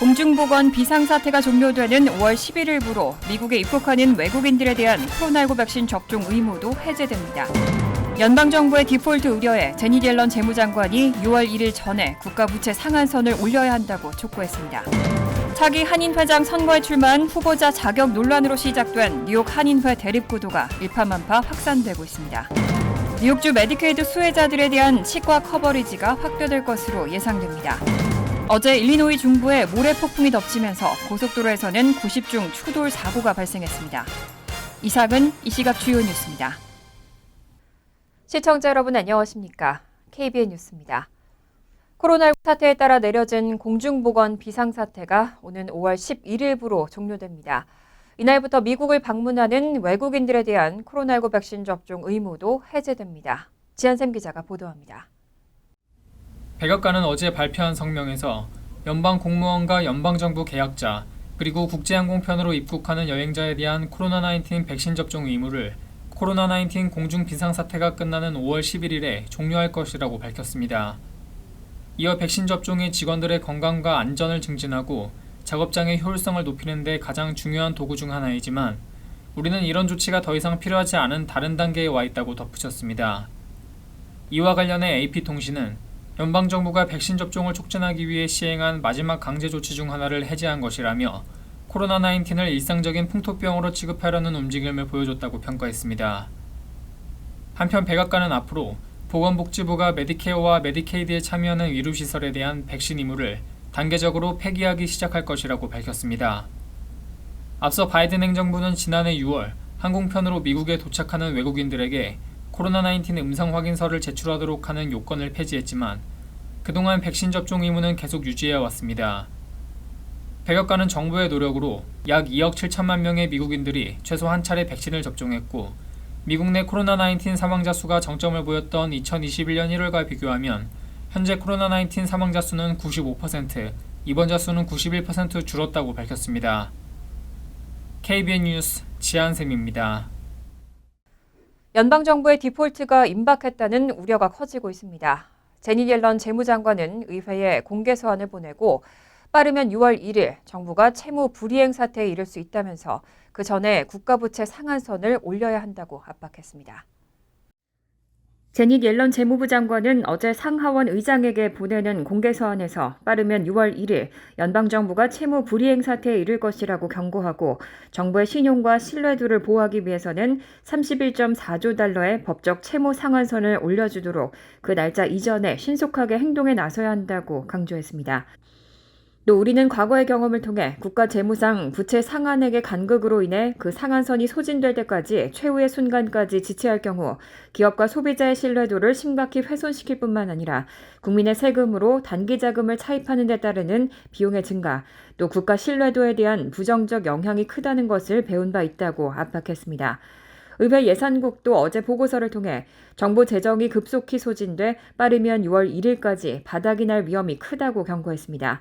공중보건 비상사태가 종료되는 5월 11일부로 미국에 입국하는 외국인들에 대한 코로나19 백신 접종 의무도 해제됩니다. 연방정부의 디폴트 우려에 제닛 옐런 재무장관이 6월 1일 전에 국가부채 상한선을 올려야 한다고 촉구했습니다. 차기 한인회장 선거에 출마한 후보자 자격 논란으로 시작된 뉴욕 한인회 대립구도가 일파만파 확산되고 있습니다. 뉴욕주 메디케이드 수혜자들에 대한 치과 커버리지가 확대될 것으로 예상됩니다. 어제 일리노이 중부에 모래폭풍이 덮치면서 고속도로에서는 90중 추돌 사고가 발생했습니다. 이상은 이 시각 주요 뉴스입니다. 시청자 여러분 안녕하십니까? KBN 뉴스입니다. 코로나19 사태에 따라 내려진 공중보건 비상사태가 오는 5월 11일부로 종료됩니다. 이날부터 미국을 방문하는 외국인들에 대한 코로나19 백신 접종 의무도 해제됩니다. 지한샘 기자가 보도합니다. 백악관은 어제 발표한 성명에서 연방 공무원과 연방정부 계약자 그리고 국제항공편으로 입국하는 여행자에 대한 코로나19 백신 접종 의무를 코로나19 공중 비상사태가 끝나는 5월 11일에 종료할 것이라고 밝혔습니다. 이어 백신 접종이 직원들의 건강과 안전을 증진하고 작업장의 효율성을 높이는 데 가장 중요한 도구 중 하나이지만 우리는 이런 조치가 더 이상 필요하지 않은 다른 단계에 와 있다고 덧붙였습니다. 이와 관련해 AP통신은 연방정부가 백신 접종을 촉진하기 위해 시행한 마지막 강제 조치 중 하나를 해제한 것이라며 코로나19를 일상적인 풍토병으로 취급하려는 움직임을 보여줬다고 평가했습니다. 한편 백악관은 앞으로 보건복지부가 메디케어와 메디케이드에 참여하는 의료시설에 대한 백신 의무를 단계적으로 폐기하기 시작할 것이라고 밝혔습니다. 앞서 바이든 행정부는 지난해 6월 항공편으로 미국에 도착하는 외국인들에게 코로나19 음성 확인서를 제출하도록 하는 요건을 폐지했지만 그동안 백신 접종 의무는 계속 유지해 왔습니다. 백악관은 정부의 노력으로 약 2억 7천만 명의 미국인들이 최소 한 차례 백신을 접종했고 미국 내 코로나19 사망자 수가 정점을 보였던 2021년 1월과 비교하면 현재 코로나19 사망자 수는 95%, 입원자 수는 91% 줄었다고 밝혔습니다. KBN 뉴스 지한샘입니다. 연방정부의 디폴트가 임박했다는 우려가 커지고 있습니다. 제닛 옐런 재무장관은 의회에 공개 서한을 보내고 빠르면 6월 1일 정부가 채무 불이행 사태에 이를 수 있다면서 그 전에 국가부채 상한선을 올려야 한다고 압박했습니다. 제닛 옐런 재무부 장관은 어제 상하원 의장에게 보내는 공개 서한에서 빠르면 6월 1일 연방정부가 채무 불이행 사태에 이를 것이라고 경고하고 정부의 신용과 신뢰도를 보호하기 위해서는 31.4조 달러의 법적 채무 상한선을 올려주도록 그 날짜 이전에 신속하게 행동에 나서야 한다고 강조했습니다. 또 우리는 과거의 경험을 통해 국가 재무상 부채 상한액의 간극으로 인해 그 상한선이 소진될 때까지 최후의 순간까지 지체할 경우 기업과 소비자의 신뢰도를 심각히 훼손시킬 뿐만 아니라 국민의 세금으로 단기 자금을 차입하는 데 따르는 비용의 증가, 또 국가 신뢰도에 대한 부정적 영향이 크다는 것을 배운 바 있다고 압박했습니다. 의회 예산국도 어제 보고서를 통해 정부 재정이 급속히 소진돼 빠르면 6월 1일까지 바닥이 날 위험이 크다고 경고했습니다.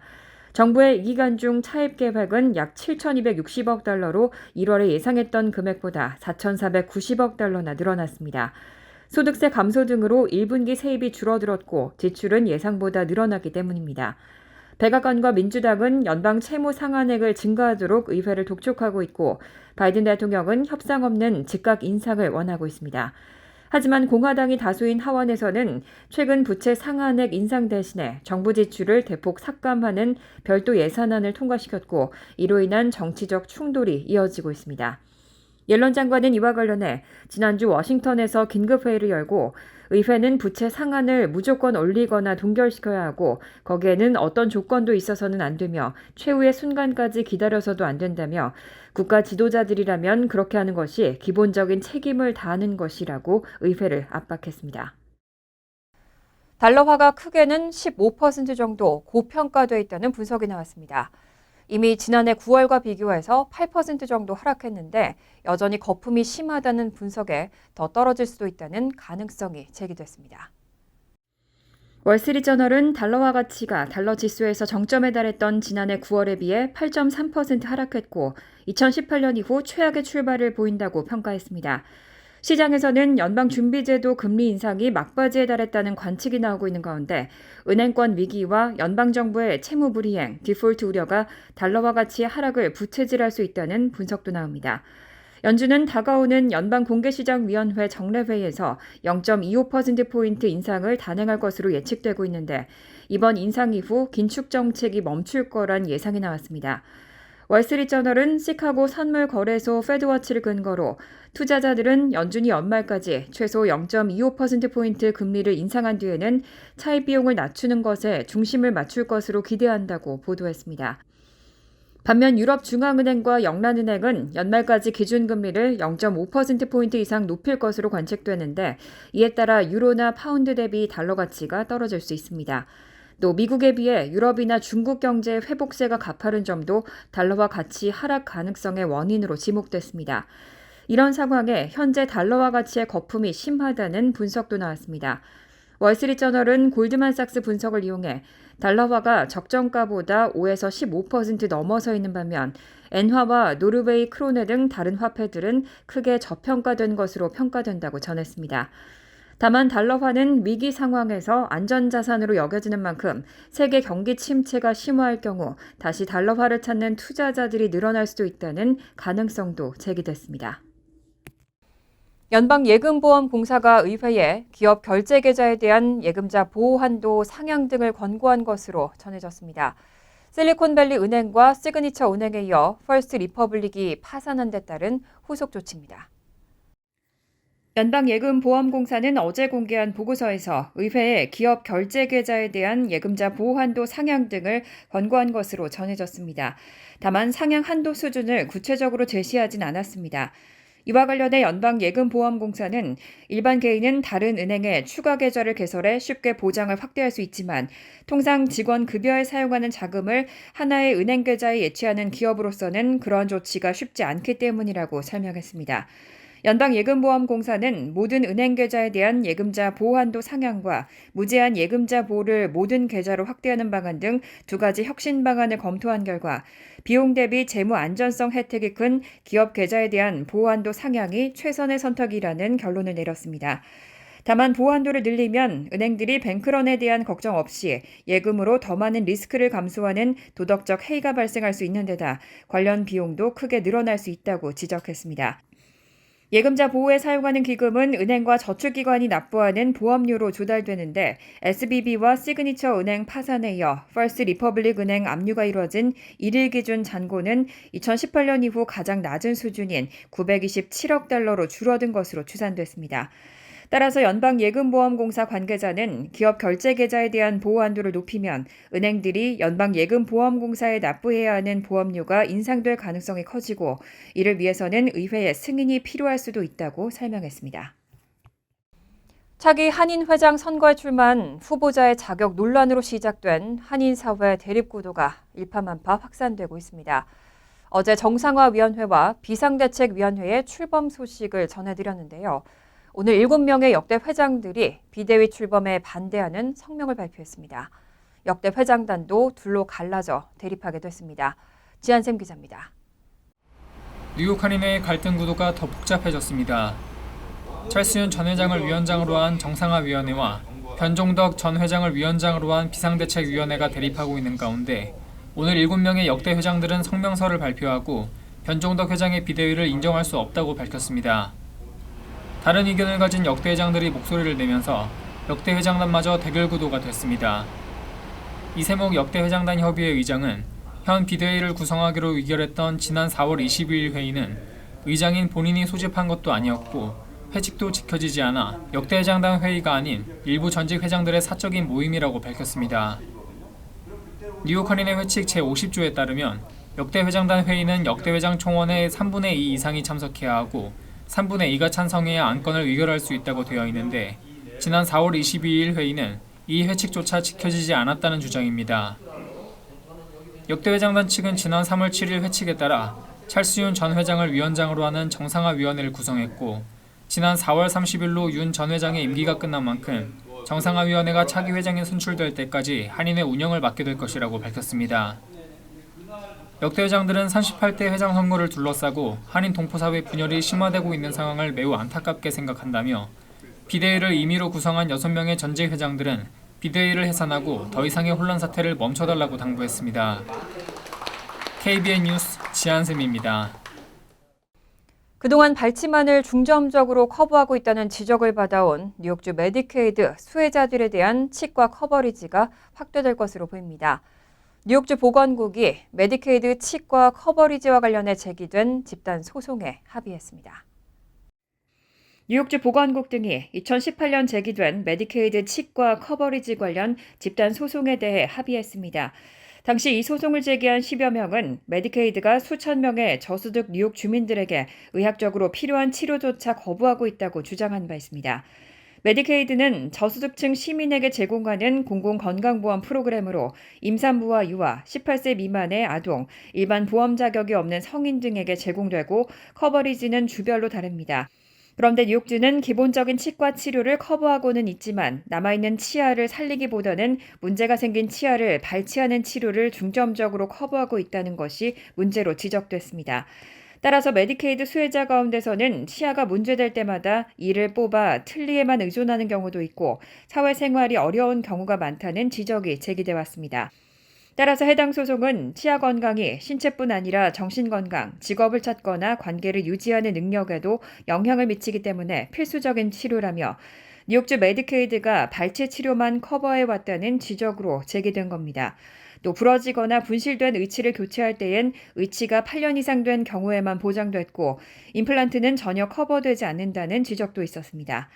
정부의 이 기간 중 차입 계획은 약 7,260억 달러로 1월에 예상했던 금액보다 4,490억 달러나 늘어났습니다. 소득세 감소 등으로 1분기 세입이 줄어들었고 지출은 예상보다 늘어났기 때문입니다. 백악관과 민주당은 연방 채무 상한액을 증가하도록 의회를 독촉하고 있고 바이든 대통령은 협상 없는 즉각 인상을 원하고 있습니다. 하지만 공화당이 다수인 하원에서는 최근 부채 상한액 인상 대신에 정부 지출을 대폭 삭감하는 별도 예산안을 통과시켰고 이로 인한 정치적 충돌이 이어지고 있습니다. 옐런 장관은 이와 관련해 지난주 워싱턴에서 긴급회의를 열고 의회는 부채 상한을 무조건 올리거나 동결시켜야 하고 거기에는 어떤 조건도 있어서는 안 되며 최후의 순간까지 기다려서도 안 된다며 국가 지도자들이라면 그렇게 하는 것이 기본적인 책임을 다하는 것이라고 의회를 압박했습니다. 달러화가 크게는 15% 정도 고평가돼 있다는 분석이 나왔습니다. 이미 지난해 9월과 비교해서 8% 정도 하락했는데 여전히 거품이 심하다는 분석에 더 떨어질 수도 있다는 가능성이 제기됐습니다. 월스트리트저널은 달러화 가치가 달러 지수에서 정점에 달했던 지난해 9월에 비해 8.3% 하락했고 2018년 이후 최악의 출발을 보인다고 평가했습니다. 시장에서는 연방준비제도 금리 인상이 막바지에 달했다는 관측이 나오고 있는 가운데 은행권 위기와 연방정부의 채무 불이행, 디폴트 우려가 달러화 가치의 하락을 부채질할 수 있다는 분석도 나옵니다. 연준은 다가오는 연방공개시장위원회 정례회의에서 0.25%포인트 인상을 단행할 것으로 예측되고 있는데 이번 인상 이후 긴축 정책이 멈출 거란 예상이 나왔습니다. 월스트리트저널은 시카고 선물거래소 페드워치를 근거로 투자자들은 연준이 연말까지 최소 0.25%포인트 금리를 인상한 뒤에는 차입 비용을 낮추는 것에 중심을 맞출 것으로 기대한다고 보도했습니다. 반면 유럽중앙은행과 영란은행은 연말까지 기준금리를 0.5%포인트 이상 높일 것으로 관측되는데 이에 따라 유로나 파운드 대비 달러 가치가 떨어질 수 있습니다. 또 미국에 비해 유럽이나 중국 경제의 회복세가 가파른 점도 달러화 가치 하락 가능성의 원인으로 지목됐습니다. 이런 상황에 현재 달러화 가치의 거품이 심하다는 분석도 나왔습니다. 월스트리트저널은 골드만삭스 분석을 이용해 달러화가 적정가보다 5에서 15% 넘어서 있는 반면 엔화와 노르웨이 크로네 등 다른 화폐들은 크게 저평가된 것으로 평가된다고 전했습니다. 다만 달러화는 위기 상황에서 안전자산으로 여겨지는 만큼 세계 경기 침체가 심화할 경우 다시 달러화를 찾는 투자자들이 늘어날 수도 있다는 가능성도 제기됐습니다. 연방예금보험공사가 의회에 기업 결제계좌에 대한 예금자 보호 한도 상향 등을 권고한 것으로 전해졌습니다. 실리콘밸리 은행과 시그니처 은행에 이어 퍼스트 리퍼블릭이 파산한 데 따른 후속 조치입니다. 연방예금보험공사는 어제 공개한 보고서에서 의회에 기업 결제계좌에 대한 예금자 보호 한도 상향 등을 권고한 것으로 전해졌습니다. 다만 상향 한도 수준을 구체적으로 제시하진 않았습니다. 이와 관련해 연방예금보험공사는 일반 개인은 다른 은행에 추가 계좌를 개설해 쉽게 보장을 확대할 수 있지만 통상 직원 급여에 사용하는 자금을 하나의 은행 계좌에 예치하는 기업으로서는 그러한 조치가 쉽지 않기 때문이라고 설명했습니다. 연방예금보험공사는 모든 은행 계좌에 대한 예금자 보호 한도 상향과 무제한 예금자 보호를 모든 계좌로 확대하는 방안 등 두 가지 혁신 방안을 검토한 결과 비용 대비 재무 안전성 혜택이 큰 기업 계좌에 대한 보호 한도 상향이 최선의 선택이라는 결론을 내렸습니다. 다만 보호 한도를 늘리면 은행들이 뱅크런에 대한 걱정 없이 예금으로 더 많은 리스크를 감수하는 도덕적 해이가 발생할 수 있는 데다 관련 비용도 크게 늘어날 수 있다고 지적했습니다. 예금자 보호에 사용하는 기금은 은행과 저축기관이 납부하는 보험료로 조달되는데 SBB와 시그니처 은행 파산에 이어 퍼스트 리퍼블릭 은행 압류가 이뤄진 1일 기준 잔고는 2018년 이후 가장 낮은 수준인 927억 달러로 줄어든 것으로 추산됐습니다. 따라서 연방예금보험공사 관계자는 기업 결제계좌에 대한 보호 한도를 높이면 은행들이 연방예금보험공사에 납부해야 하는 보험료가 인상될 가능성이 커지고 이를 위해서는 의회의 승인이 필요할 수도 있다고 설명했습니다. 차기 한인회장 선거에 출마한 후보자의 자격 논란으로 시작된 한인사회 대립구도가 일파만파 확산되고 있습니다. 어제 정상화위원회와 비상대책위원회의 출범 소식을 전해드렸는데요. 오늘 7명의 역대 회장들이 비대위 출범에 반대하는 성명을 발표했습니다. 역대 회장단도 둘로 갈라져 대립하게 됐습니다. 지한샘 기자입니다. 뉴욕 한인회의 갈등 구도가 더 복잡해졌습니다. 찰스윤 전 회장을 위원장으로 한 정상화위원회와 변종덕 전 회장을 위원장으로 한 비상대책위원회가 대립하고 있는 가운데 오늘 7명의 역대 회장들은 성명서를 발표하고 변종덕 회장의 비대위를 인정할 수 없다고 밝혔습니다. 다른 의견을 가진 역대 회장들이 목소리를 내면서 역대 회장단마저 대결 구도가 됐습니다. 이세목 역대 회장단 협의회 의장은 현 비대위를 구성하기로 의결했던 지난 4월 22일 회의는 의장인 본인이 소집한 것도 아니었고 회칙도 지켜지지 않아 역대 회장단 회의가 아닌 일부 전직 회장들의 사적인 모임이라고 밝혔습니다. 뉴욕 한인회 회칙 제50조에 따르면 역대 회장단 회의는 역대 회장 총원의 3분의 2 이상이 참석해야 하고 3분의 2가 찬성해야 안건을 의결할 수 있다고 되어 있는데 지난 4월 22일 회의는 이 회칙조차 지켜지지 않았다는 주장입니다. 역대 회장단 측은 지난 3월 7일 회칙에 따라 찰스윤 전 회장을 위원장으로 하는 정상화위원회를 구성했고 지난 4월 30일로 윤 전 회장의 임기가 끝난 만큼 정상화위원회가 차기 회장이 선출될 때까지 한인회 운영을 맡게 될 것이라고 밝혔습니다. 역대 회장들은 38대 회장 선거를 둘러싸고 한인 동포사회 분열이 심화되고 있는 상황을 매우 안타깝게 생각한다며 비대위를 임의로 구성한 6명의 전직 회장들은 비대위를 해산하고 더 이상의 혼란 사태를 멈춰달라고 당부했습니다. KBN 뉴스 지한샘입니다. 그동안 발치만을 중점적으로 커버하고 있다는 지적을 받아온 뉴욕주 메디케이드 수혜자들에 대한 치과 커버리지가 확대될 것으로 보입니다. 뉴욕주 보건국이 메디케이드 치과 커버리지와 관련해 제기된 집단 소송에 합의했습니다. 뉴욕주 보건국 등이 2018년 제기된 메디케이드 치과 커버리지 관련 집단 소송에 대해 합의했습니다. 당시 이 소송을 제기한 10여 명은 메디케이드가 수천 명의 저소득 뉴욕 주민들에게 의학적으로 필요한 치료조차 거부하고 있다고 주장한 바 있습니다. 메디케이드는 저소득층 시민에게 제공하는 공공건강보험 프로그램으로 임산부와 유아, 18세 미만의 아동, 일반 보험 자격이 없는 성인 등에게 제공되고 커버리지는 주별로 다릅니다. 그런데 뉴욕주는 기본적인 치과 치료를 커버하고는 있지만 남아있는 치아를 살리기보다는 문제가 생긴 치아를 발치하는 치료를 중점적으로 커버하고 있다는 것이 문제로 지적됐습니다. 따라서 메디케이드 수혜자 가운데서는 치아가 문제될 때마다 이를 뽑아 틀니에만 의존하는 경우도 있고 사회생활이 어려운 경우가 많다는 지적이 제기돼 왔습니다. 따라서 해당 소송은 치아 건강이 신체뿐 아니라 정신건강, 직업을 찾거나 관계를 유지하는 능력에도 영향을 미치기 때문에 필수적인 치료라며 뉴욕주 메디케이드가 발치 치료만 커버해왔다는 지적으로 제기된 겁니다. 또 부러지거나 분실된 의치를 교체할 때엔 의치가 8년 이상 된 경우에만 보장됐고 임플란트는 전혀 커버되지 않는다는 지적도 있었습니다.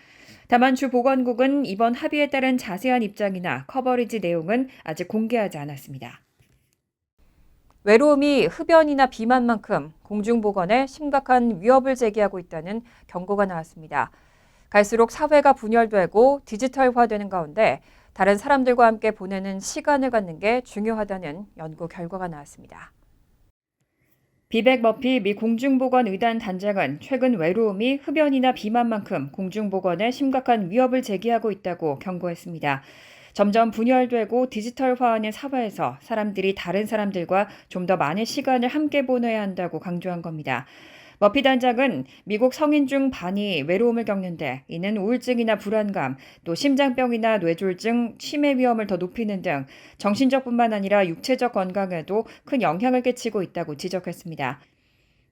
다만 주 보건국은 이번 합의에 따른 자세한 입장이나 커버리지 내용은 아직 공개하지 않았습니다. 외로움이 흡연이나 비만만큼 공중보건에 심각한 위협을 제기하고 있다는 경고가 나왔습니다. 갈수록 사회가 분열되고 디지털화되는 가운데 다른 사람들과 함께 보내는 시간을 갖는 게 중요하다는 연구 결과가 나왔습니다. 비백 머피 미 공중보건의단 단장은 최근 외로움이 흡연이나 비만만큼 공중보건에 심각한 위협을 제기하고 있다고 경고했습니다. 점점 분열되고 디지털화하는 사회에서 사람들이 다른 사람들과 좀 더 많은 시간을 함께 보내야 한다고 강조한 겁니다. 머피 단장은 미국 성인 중 반이 외로움을 겪는데 이는 우울증이나 불안감, 또 심장병이나 뇌졸중, 치매 위험을 더 높이는 등 정신적뿐만 아니라 육체적 건강에도 큰 영향을 끼치고 있다고 지적했습니다.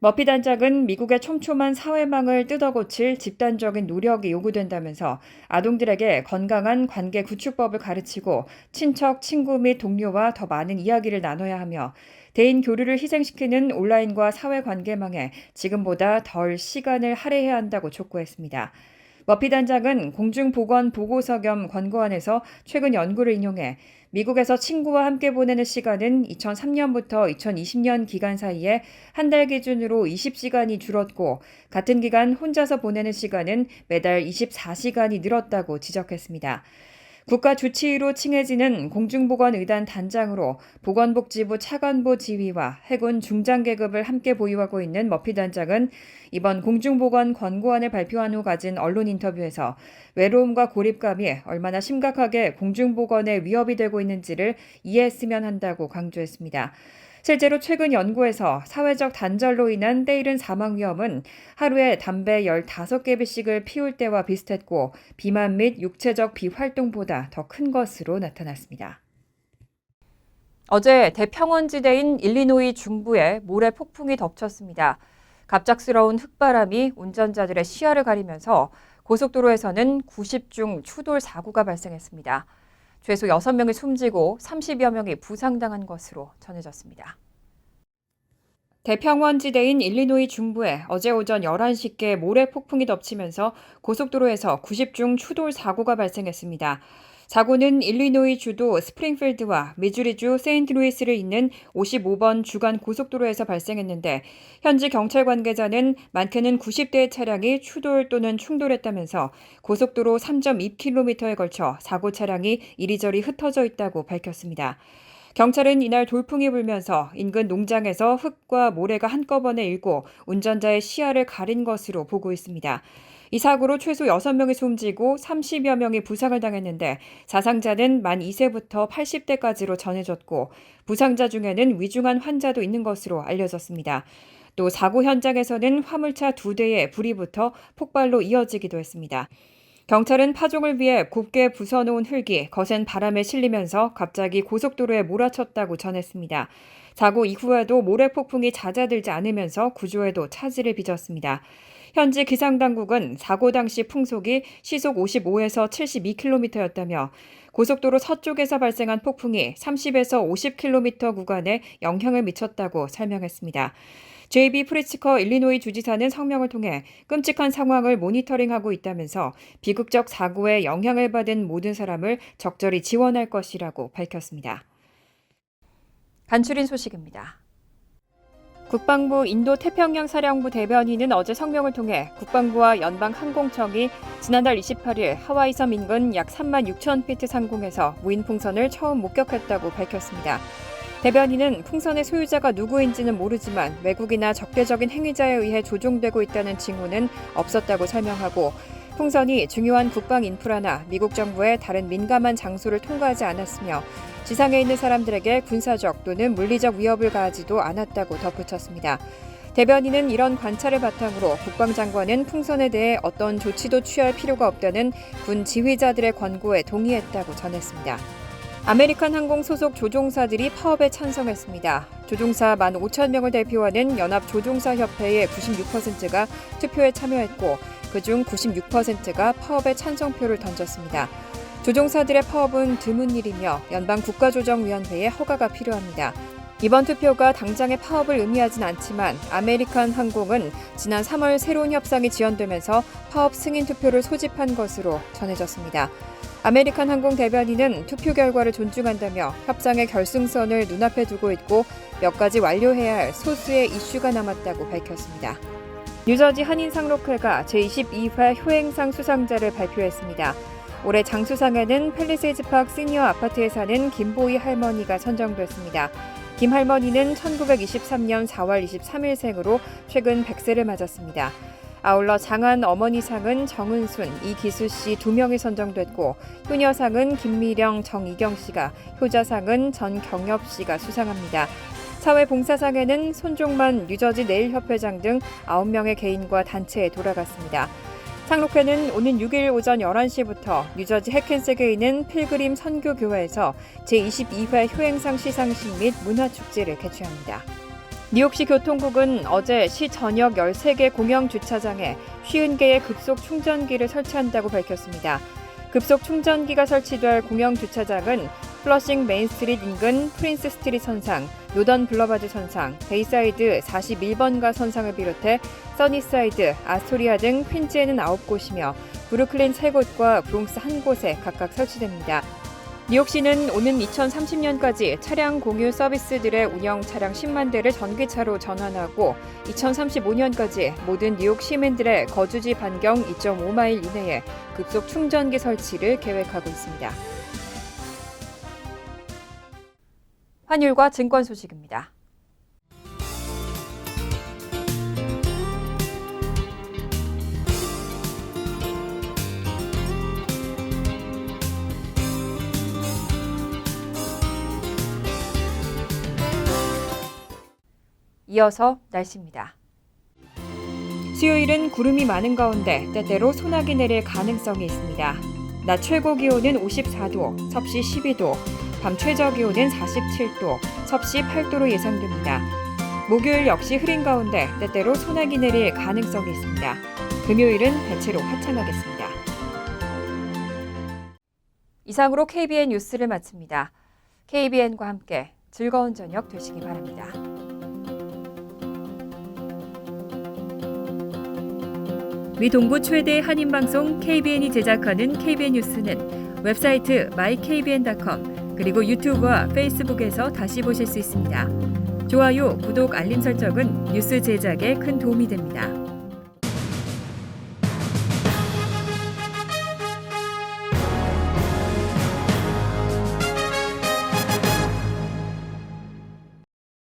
머피 단장은 미국의 촘촘한 사회망을 뜯어고칠 집단적인 노력이 요구된다면서 아동들에게 건강한 관계 구축법을 가르치고 친척, 친구 및 동료와 더 많은 이야기를 나눠야 하며 대인 교류를 희생시키는 온라인과 사회관계망에 지금보다 덜 시간을 할애해야 한다고 촉구했습니다. 머피 단장은 공중보건 보고서 겸 권고안에서 최근 연구를 인용해 미국에서 친구와 함께 보내는 시간은 2003년부터 2020년 기간 사이에 한 달 기준으로 20시간이 줄었고 같은 기간 혼자서 보내는 시간은 매달 24시간이 늘었다고 지적했습니다. 국가 주치의로 칭해지는 공중보건의단 단장으로 보건복지부 차관보 지휘와 해군 중장계급을 함께 보유하고 있는 머피 단장은 이번 공중보건 권고안을 발표한 후 가진 언론 인터뷰에서 외로움과 고립감이 얼마나 심각하게 공중보건에 위협이 되고 있는지를 이해했으면 한다고 강조했습니다. 실제로 최근 연구에서 사회적 단절로 인한 때이른 사망 위험은 하루에 담배 15개비씩을 피울 때와 비슷했고 비만 및 육체적 비활동보다 더 큰 것으로 나타났습니다. 어제 대평원지대인 일리노이 중부에 모래 폭풍이 덮쳤습니다. 갑작스러운 흙바람이 운전자들의 시야를 가리면서 고속도로에서는 90중 추돌 사고가 발생했습니다. 최소 6명이 숨지고 30여 명이 부상당한 것으로 전해졌습니다. 대평원지대인 일리노이 중부에 어제 오전 11시께 모래 폭풍이 덮치면서 고속도로에서 90중 추돌 사고가 발생했습니다. 사고는 일리노이 주도 스프링필드와 미주리주 세인트루이스를 잇는 55번 주간 고속도로에서 발생했는데 현지 경찰 관계자는 많게는 90대의 차량이 추돌 또는 충돌했다면서 고속도로 3.2km에 걸쳐 사고 차량이 이리저리 흩어져 있다고 밝혔습니다. 경찰은 이날 돌풍이 불면서 인근 농장에서 흙과 모래가 한꺼번에 일고 운전자의 시야를 가린 것으로 보고 있습니다. 이 사고로 최소 6명이 숨지고 30여 명이 부상을 당했는데 사상자는 만 2세부터 80대까지로 전해졌고 부상자 중에는 위중한 환자도 있는 것으로 알려졌습니다. 또 사고 현장에서는 화물차 2대에 불이 붙어 폭발로 이어지기도 했습니다. 경찰은 파종을 위해 곱게 부숴놓은 흙이 거센 바람에 실리면서 갑자기 고속도로에 몰아쳤다고 전했습니다. 사고 이후에도 모래 폭풍이 잦아들지 않으면서 구조에도 차질을 빚었습니다. 현지 기상당국은 사고 당시 풍속이 시속 55에서 72km였다며 고속도로 서쪽에서 발생한 폭풍이 30에서 50km 구간에 영향을 미쳤다고 설명했습니다. JB 프리츠커 일리노이 주지사는 성명을 통해 끔찍한 상황을 모니터링하고 있다면서 비극적 사고에 영향을 받은 모든 사람을 적절히 지원할 것이라고 밝혔습니다. 간추린 소식입니다. 국방부 인도태평양 사령부 대변인은 어제 성명을 통해 국방부와 연방항공청이 지난달 28일 하와이 섬 인근 약 3만 6천 피트 상공에서 무인 풍선을 처음 목격했다고 밝혔습니다. 대변인은 풍선의 소유자가 누구인지는 모르지만 외국이나 적대적인 행위자에 의해 조종되고 있다는 징후는 없었다고 설명하고 풍선이 중요한 국방 인프라나 미국 정부의 다른 민감한 장소를 통과하지 않았으며 지상에 있는 사람들에게 군사적 또는 물리적 위협을 가하지도 않았다고 덧붙였습니다. 대변인은 이런 관찰을 바탕으로 국방장관은 풍선에 대해 어떤 조치도 취할 필요가 없다는 군 지휘자들의 권고에 동의했다고 전했습니다. 아메리칸 항공 소속 조종사들이 파업에 찬성했습니다. 조종사 15,000명을 대표하는 연합조종사협회의 96%가 투표에 참여했고 그중 96%가 파업에 찬성표를 던졌습니다. 조종사들의 파업은 드문 일이며 연방국가조정위원회의 허가가 필요합니다. 이번 투표가 당장의 파업을 의미하진 않지만 아메리칸 항공은 지난 3월 새로운 협상이 지연되면서 파업 승인 투표를 소집한 것으로 전해졌습니다. 아메리칸 항공 대변인은 투표 결과를 존중한다며 협상의 결승선을 눈앞에 두고 있고 몇 가지 완료해야 할 소수의 이슈가 남았다고 밝혔습니다. 뉴저지 한인상록회가 제22회 효행상 수상자를 발표했습니다. 올해 장수상에는 팰리세이즈파크 시니어 아파트에 사는 김보희 할머니가 선정됐습니다. 김 할머니는 1923년 4월 23일생으로 최근 100세를 맞았습니다. 아울러 장한 어머니상은 정은순, 이기수 씨 2명이 선정됐고 효녀상은 김미령, 정이경 씨가, 효자상은 전경엽 씨가 수상합니다. 사회봉사상에는 손종만 뉴저지 내일협회장 등 9명의 개인과 단체에 돌아갔습니다. 상록회는 오는 6일 오전 11시부터 뉴저지 해켄색에 있는 필그림 선교교회에서 제22회 효행상 시상식 및 문화축제를 개최합니다. 뉴욕시 교통국은 어제 시 전역 13개 공영 주차장에 50개의 급속 충전기를 설치한다고 밝혔습니다. 급속 충전기가 설치될 공영 주차장은 플러싱 메인스트리트 인근 프린스 스트리트 선상, 노던 블러바드 선상, 베이사이드 41번가 선상을 비롯해 써니사이드, 아스토리아 등 퀸즈에는 9곳이며 브루클린 3곳과 브롱스 1곳에 각각 설치됩니다. 뉴욕시는 오는 2030년까지 차량 공유 서비스들의 운영 차량 10만 대를 전기차로 전환하고 2035년까지 모든 뉴욕 시민들의 거주지 반경 2.5마일 이내에 급속 충전기 설치를 계획하고 있습니다. 환율과 증권 소식입니다. 이어서 날씨입니다. 수요일은 구름이 많은 가운데 때때로 소나기 내릴 가능성이 있습니다. 낮 최고 기온은 54도, 섭씨 12도, 밤 최저 기온은 47도, 섭씨 8도로 예상됩니다. 목요일 역시 흐린 가운데 때때로 소나기 내릴 가능성이 있습니다. 금요일은 대체로 화창하겠습니다. 이상으로 KBN 뉴스를 마칩니다. KBN과 함께 즐거운 저녁 되시기 바랍니다. 미 동부 최대 한인방송 KBN이 제작하는 KBN 뉴스는 웹사이트 mykbn.com 그리고 유튜브와 페이스북에서 다시 보실 수 있습니다. 좋아요, 구독, 알림 설정은 뉴스 제작에 큰 도움이 됩니다.